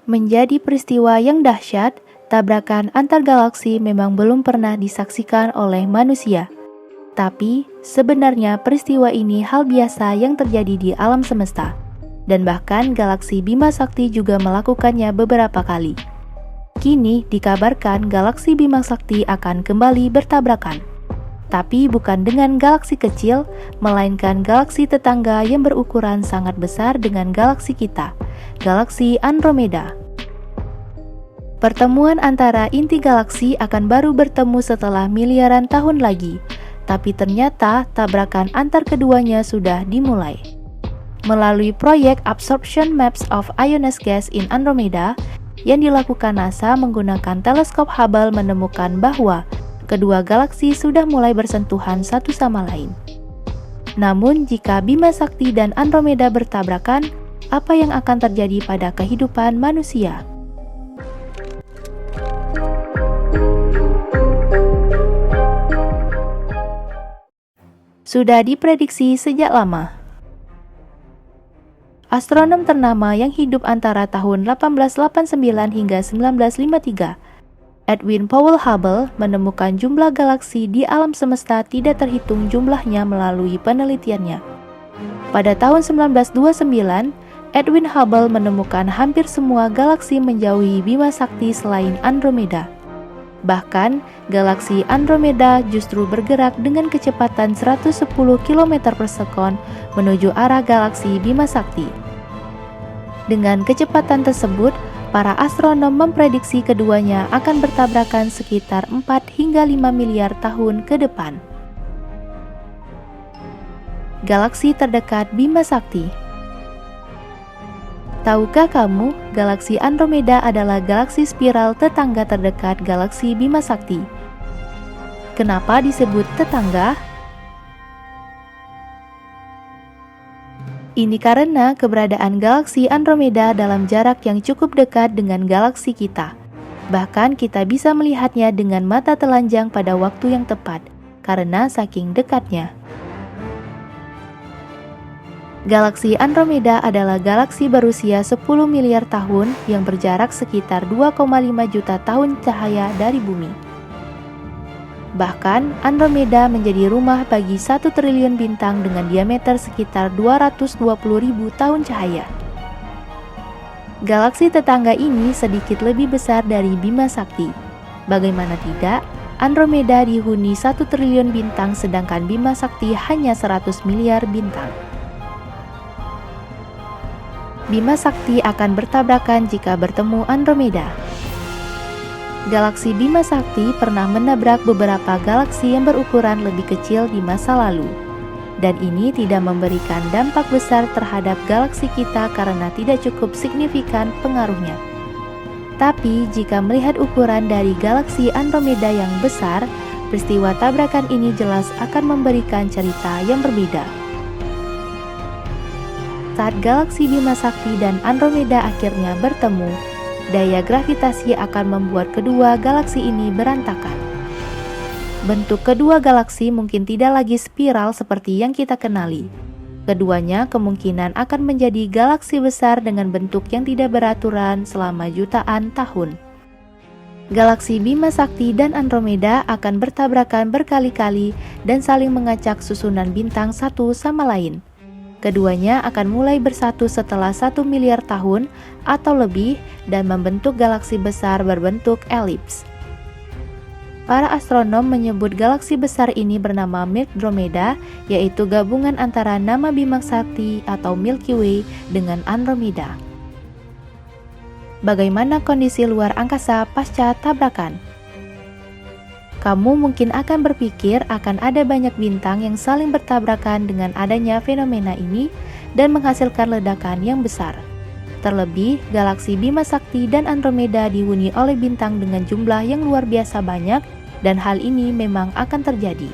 Menjadi peristiwa yang dahsyat, tabrakan antar galaksi memang belum pernah disaksikan oleh manusia. Tapi, sebenarnya peristiwa ini hal biasa yang terjadi di alam semesta. Dan bahkan galaksi Bima Sakti juga melakukannya beberapa kali. Kini dikabarkan galaksi Bima Sakti akan kembali bertabrakan. Tapi bukan dengan galaksi kecil, melainkan galaksi tetangga yang berukuran sangat besar dengan galaksi kita, galaksi Andromeda. Pertemuan antara inti galaksi akan baru bertemu setelah miliaran tahun lagi, tapi ternyata tabrakan antar keduanya sudah dimulai. Melalui proyek Absorption Maps of Ioneous Gas in Andromeda yang dilakukan NASA menggunakan teleskop Hubble menemukan bahwa kedua galaksi sudah mulai bersentuhan satu sama lain. Namun jika Bima Sakti dan Andromeda bertabrakan, apa yang akan terjadi pada kehidupan manusia? Sudah diprediksi sejak lama. Astronom ternama yang hidup antara tahun 1889 hingga 1953, Edwin Powell Hubble, menemukan jumlah galaksi di alam semesta tidak terhitung jumlahnya melalui penelitiannya. Pada tahun 1929, Edwin Hubble menemukan hampir semua galaksi menjauhi Bima Sakti selain Andromeda. Bahkan, galaksi Andromeda justru bergerak dengan kecepatan 110 km per sekon menuju arah galaksi Bima Sakti. Dengan kecepatan tersebut, para astronom memprediksi keduanya akan bertabrakan sekitar 4 hingga 5 miliar tahun ke depan. Galaksi terdekat Bima Sakti. Tahukah kamu, galaksi Andromeda adalah galaksi spiral tetangga terdekat galaksi Bima Sakti? Kenapa disebut tetangga? Ini karena keberadaan galaksi Andromeda dalam jarak yang cukup dekat dengan galaksi kita. Bahkan kita bisa melihatnya dengan mata telanjang pada waktu yang tepat, karena saking dekatnya. Galaksi Andromeda adalah galaksi berusia 10 miliar tahun yang berjarak sekitar 2,5 juta tahun cahaya dari bumi. Bahkan, Andromeda menjadi rumah bagi 1 triliun bintang dengan diameter sekitar 220.000 tahun cahaya. Galaksi tetangga ini sedikit lebih besar dari Bima Sakti. Bagaimana tidak, Andromeda dihuni 1 triliun bintang sedangkan Bima Sakti hanya 100 miliar bintang. Bima Sakti akan bertabrakan jika bertemu Andromeda. Galaksi Bima Sakti pernah menabrak beberapa galaksi yang berukuran lebih kecil di masa lalu. Dan ini tidak memberikan dampak besar terhadap galaksi kita karena tidak cukup signifikan pengaruhnya. Tapi jika melihat ukuran dari galaksi Andromeda yang besar, peristiwa tabrakan ini jelas akan memberikan cerita yang berbeda. Saat galaksi Bima Sakti dan Andromeda akhirnya bertemu, daya gravitasi akan membuat kedua galaksi ini berantakan. Bentuk kedua galaksi mungkin tidak lagi spiral seperti yang kita kenali. Keduanya kemungkinan akan menjadi galaksi besar dengan bentuk yang tidak beraturan selama jutaan tahun. Galaksi Bima Sakti dan Andromeda akan bertabrakan berkali-kali dan saling mengacak susunan bintang satu sama lain. Keduanya akan mulai bersatu setelah 1 miliar tahun atau lebih dan membentuk galaksi besar berbentuk elips. Para astronom menyebut galaksi besar ini bernama Milkdromeda, yaitu gabungan antara nama Bima Sakti atau Milky Way dengan Andromeda. Bagaimana kondisi luar angkasa pasca tabrakan? Kamu mungkin akan berpikir akan ada banyak bintang yang saling bertabrakan dengan adanya fenomena ini dan menghasilkan ledakan yang besar. Terlebih, galaksi Bima Sakti dan Andromeda dihuni oleh bintang dengan jumlah yang luar biasa banyak dan hal ini memang akan terjadi.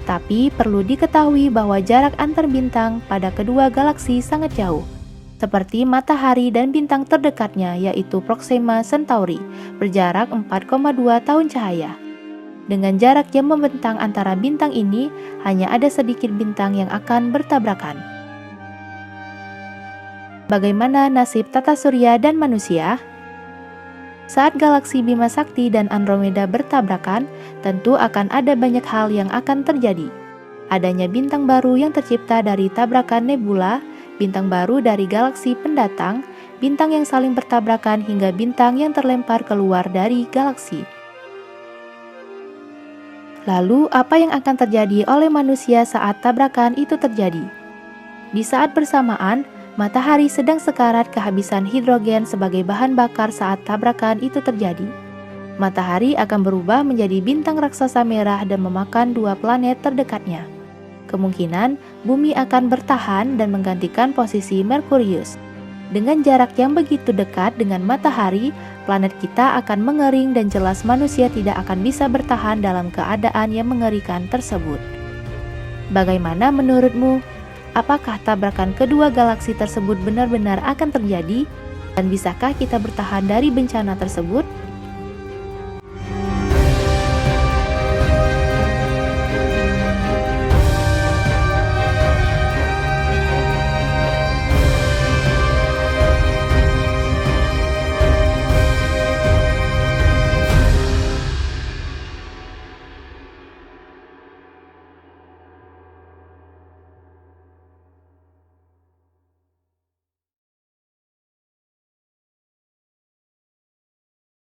Tapi perlu diketahui bahwa jarak antar bintang pada kedua galaksi sangat jauh. Seperti matahari dan bintang terdekatnya yaitu Proxima Centauri berjarak 4,2 tahun cahaya. Dengan jarak yang membentang antara bintang ini, hanya ada sedikit bintang yang akan bertabrakan. Bagaimana nasib tata surya dan manusia? Saat galaksi Bima Sakti dan Andromeda bertabrakan, tentu akan ada banyak hal yang akan terjadi. Adanya bintang baru yang tercipta dari tabrakan nebula, bintang baru dari galaksi pendatang, bintang yang saling bertabrakan hingga bintang yang terlempar keluar dari galaksi. Lalu, apa yang akan terjadi oleh manusia saat tabrakan itu terjadi? Di saat bersamaan, matahari sedang sekarat kehabisan hidrogen sebagai bahan bakar saat tabrakan itu terjadi. Matahari akan berubah menjadi bintang raksasa merah dan memakan 2 planet terdekatnya. Kemungkinan, bumi akan bertahan dan menggantikan posisi Merkurius. Dengan jarak yang begitu dekat dengan matahari, planet kita akan mengering dan jelas manusia tidak akan bisa bertahan dalam keadaan yang mengerikan tersebut. Bagaimana menurutmu? Apakah tabrakan kedua galaksi tersebut benar-benar akan terjadi? Dan bisakah kita bertahan dari bencana tersebut?